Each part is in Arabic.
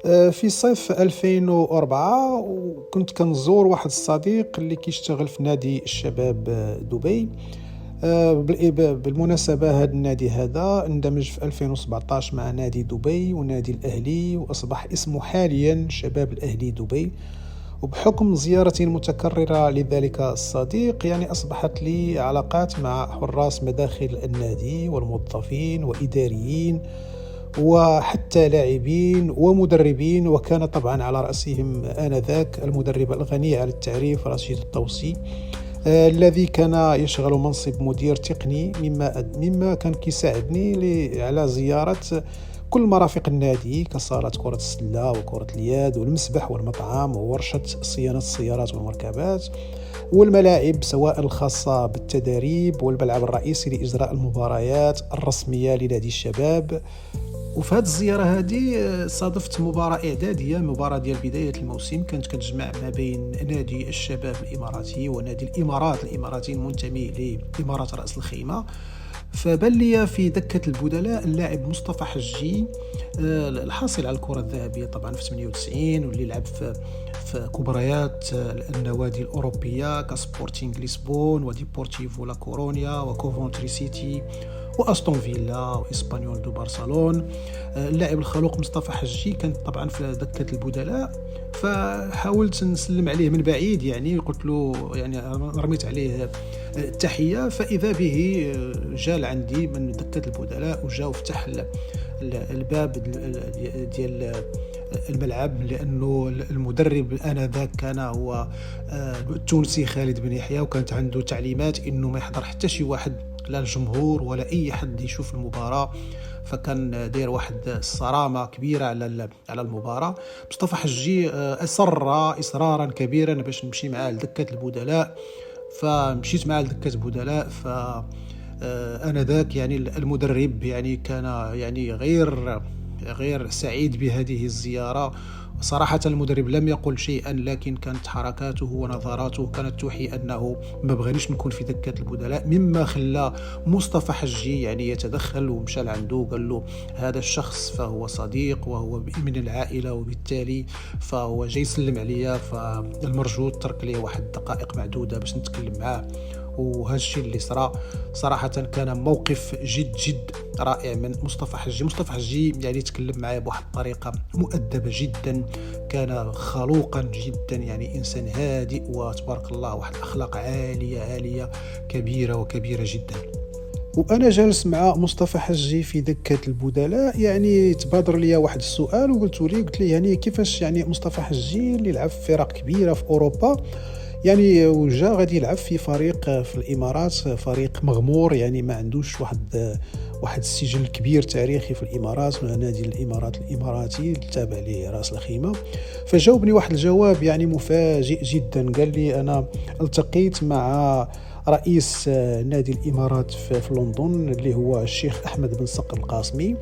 في صيف 2004 وكنت كنزور واحد الصديق اللي كيشتغل في نادي الشباب دبي. بالمناسبة هذا النادي هذا اندمج في 2017 مع نادي دبي ونادي الأهلي، وأصبح اسمه حاليا شباب الأهلي دبي. وبحكم زيارتي المتكررة لذلك الصديق أصبحت لي علاقات مع حراس مداخل النادي والموظفين وإداريين وحتى لاعبين ومدربين، وكان طبعا على رأسهم آنذاك المدرب الغني عن التعريف رشيد الطوسي، الذي كان يشغل منصب مدير تقني، مما كان كيساعدني على زيارة كل مرافق النادي كصالة كرة السلة وكرة اليد والمسبح والمطعم وورشة صيانة السيارات والمركبات والملاعب سواء الخاصة بالتدريب والملعب الرئيسي لإجراء المباريات الرسمية لنادي الشباب. وفي هذه الزيارة هذه صادفت مباراة إعدادية، مباراة ديال بداية الموسم، كانت كتجمع ما بين نادي الشباب الإماراتي ونادي الإمارات الإماراتي المنتمي لإمارات رأس الخيمة. فبان لي في دكة البدلاء اللاعب مصطفى حجي، الحاصل على الكرة الذهبية طبعا في 98، واللي لعب في كبريات النوادي الأوروبية كسبورتينغ لشبون وديبورتيفو لا كورونيا وكوفونتري سيتي واستون فيلا واسبانيول دو برشلونة. اللاعب الخلوق مصطفى حجي كان طبعا في دكة البدلاء، فحاولت نسلم عليه من بعيد، قلت له رميت عليه التحية، فإذا به جاء لعندي من دكة البدلاء وجاء وفتح الباب ديال الملعب، لأنه المدرب آنذاك كان هو التونسي خالد بن يحيى، وكانت عنده تعليمات إنه ما يحضر حتى شي واحد، لا الجمهور ولا أي حد يشوف المباراة، فكان داير واحد الصرامة كبيرة على المباراة. مصطفى حجي أصر إصرارا كبيرا باش نمشي معاه لدكة البدلاء، فمشيت معاه لدكة البدلاء. آنذاك المدرب كان غير سعيد بهذه الزيارة صراحة. المدرب لم يقل شيئا، لكن كانت حركاته ونظراته كانت توحي أنه ما بغانيش نكون في دكة البدلاء، مما خلى مصطفى حجي يتدخل ومشى لعنده وقال له هذا الشخص فهو صديق وهو من العائلة، وبالتالي فهو جاي يسلم عليا، فالمرجو ترك لي واحد دقائق معدودة باش نتكلم معاه. وهذا الشيء اللي صراحة كان موقف جد رائع من مصطفى حجي. مصطفى حجي تكلم معي بواحد الطريقة مؤدبة جدا، كان خلوقا جدا، إنسان هادئ وتبارك الله واحد الأخلاق عالية كبيرة جدا. وأنا جالس مع مصطفى حجي في دكة البدلاء، تبادر لي واحد السؤال، وقلت لي كيفاش مصطفى حجي اللي لعب في فرق كبيرة في أوروبا وجا غادي يلعب في فريق في الإمارات، فريق مغمور، ما عندوش واحد السجل كبير تاريخي في الإمارات، نادي الإمارات الإماراتي التابع لرأس الخيمة. فجاوبني واحد الجواب مفاجئ جدا، قال لي أنا التقيت مع رئيس نادي الإمارات في لندن اللي هو الشيخ أحمد بن صقر القاسمي،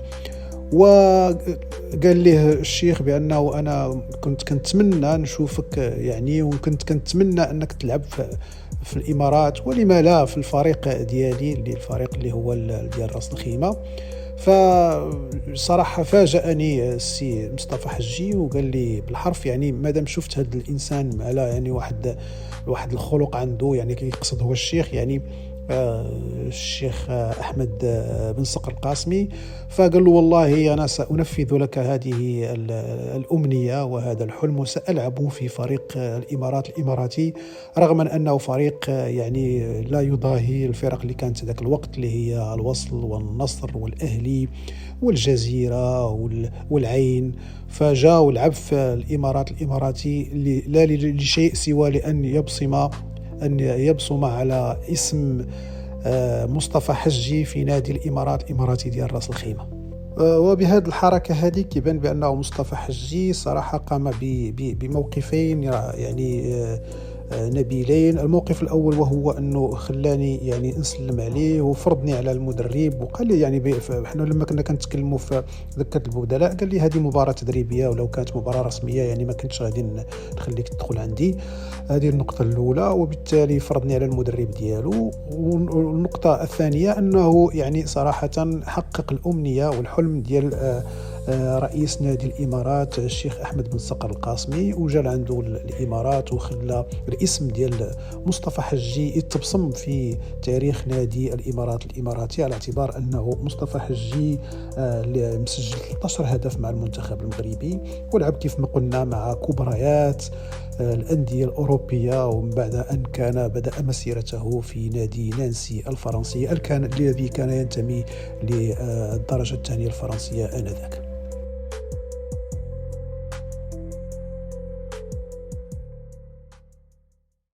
وقال له الشيخ بأنه أنا كنت كنتمنى نشوفك وكنت كنتمنى أنك تلعب في الإمارات، ولما لا في الفريق ديالي اللي الفريق اللي هو ديال رأس الخيمة. فصراحة فاجأني السي مصطفى حجي وقال لي بالحرف مادام شفت هذا الإنسان على واحد الخلق عنده، يقصد هو الشيخ الشيخ أحمد بن صقر القاسمي، فقال له والله أنا سأنفذ لك هذه الأمنية وهذا الحلم، وسألعب في فريق الإمارات الإماراتي، رغم أنه فريق لا يضاهي الفرق اللي كانت ذاك الوقت، اللي هي الوصل والنصر والأهلي والجزيرة والعين. فجاء ولعب في الإمارات الإماراتي لا لشيء سوى لأن يبصم على اسم مصطفى حجي في نادي الإمارات الإماراتي ديال رأس الخيمة. وبهذه الحركة هذه كيبان بأنه مصطفى حجي صراحة قام بموقفين نبيلين. الموقف الأول وهو أنه خلاني نسلم عليه وفرضني على المدرب، وقال لي احنا لما كنا كنتكلموا في دكة البدلاء قال لي هذه مباراة تدريبية، ولو كانت مباراة رسمية ما كنتش غادي نخليك تدخل عندي. هذه النقطة الأولى، وبالتالي فرضني على المدرب ديالو. والنقطة الثانية أنه صراحة حقق الأمنية والحلم ديال رئيس نادي الإمارات الشيخ أحمد بن صقر القاسمي، وجا عنده الإمارات وخلى الاسم ديال مصطفى حجي يتبصم في تاريخ نادي الإمارات الإماراتي، على اعتبار أنه مصطفى حجي مسجل 13 هدف مع المنتخب المغربي، ولعب كيف ما قلنا مع كبريات الأندية الأوروبية، ومن بعد أن بدأ مسيرته في نادي نانسي الفرنسي الذي كان ينتمي للدرجة الثانية الفرنسية آنذاك.